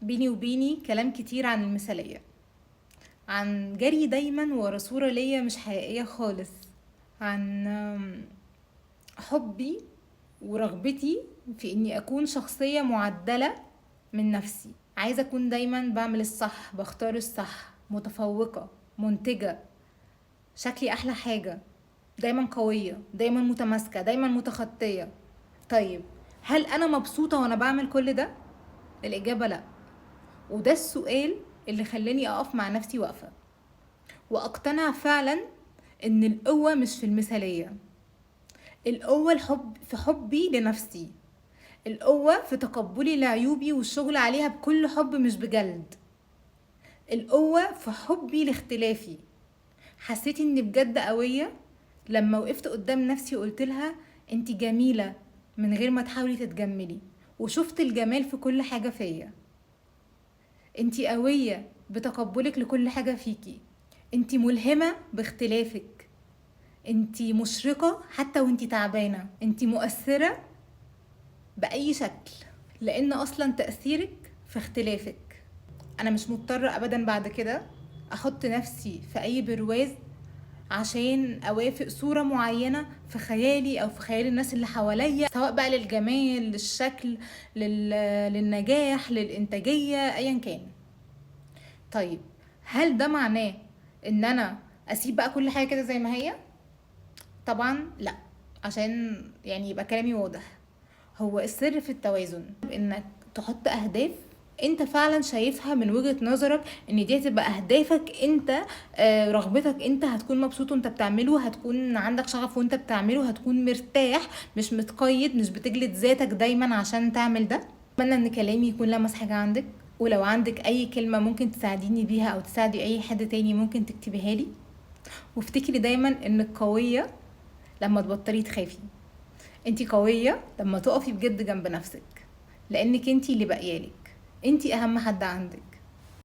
بيني وبيني كلام كتير عن المثالية، عن جري دايما ورا صورة ليا مش حقيقية خالص، عن حبي ورغبتي في اني اكون شخصية معدلة من نفسي. عايزة اكون دايما بعمل الصح، بختار الصح، متفوقة، منتجة، شكلي احلى حاجة، دايما قوية، دايما متماسكة، دايما متخطية. طيب، هل انا مبسوطة وانا بعمل كل ده؟ الاجابة لا. وده السؤال اللي خلاني اقف مع نفسي واقفة واقتنع فعلا ان القوة مش في المثالية. القوة في حبي لنفسي، القوة في تقبلي لعيوبي والشغل عليها بكل حب مش بجلد، القوة في حبي لاختلافي. حسيت اني بجد قوية لما وقفت قدام نفسي وقلت لها انتي جميلة من غير ما تحاولي تتجملي، وشفت الجمال في كل حاجة فيا. انتي قوية بتقبلك لكل حاجة فيكي، انتي ملهمة باختلافك، انتي مشرقة حتى وانتي تعبانة، انتي مؤثرة بأي شكل، لأن أصلا تأثيرك في اختلافك. أنا مش مضطرة أبدا بعد كده أحط نفسي في أي برواز عشان أوافق صورة معينة في خيالي أو في خيال الناس اللي حواليا، سواء بقى للجمال، للشكل، للنجاح، للإنتاجية، أيا كان. طيب، هل ده معناه ان انا اسيب بقى كل حاجه كده زي ما هي؟ طبعا لا. عشان يعني يبقى كلامي واضح، هو السر في التوازن، انك تحط اهداف انت فعلا شايفها من وجهة نظرك ان دي هتبقى اهدافك انت، رغبتك انت، هتكون مبسوط وانت بتعمله، هتكون عندك شغف وانت بتعمله، هتكون مرتاح مش متقيد، مش بتجلد ذاتك دايما عشان تعمل ده. اتمنى ان كلامي يكون لمس حاجة عندك، ولو عندك اي كلمة ممكن تساعديني بيها او تساعدي اي حد تاني ممكن تكتبيها لي. وافتكري دايما انك قوية لما تبطلي تخافي، انتي قوية لما تقفي بجد جنب نفسك، لانك انتي اللي بقيالك، انتي اهم حد عندك.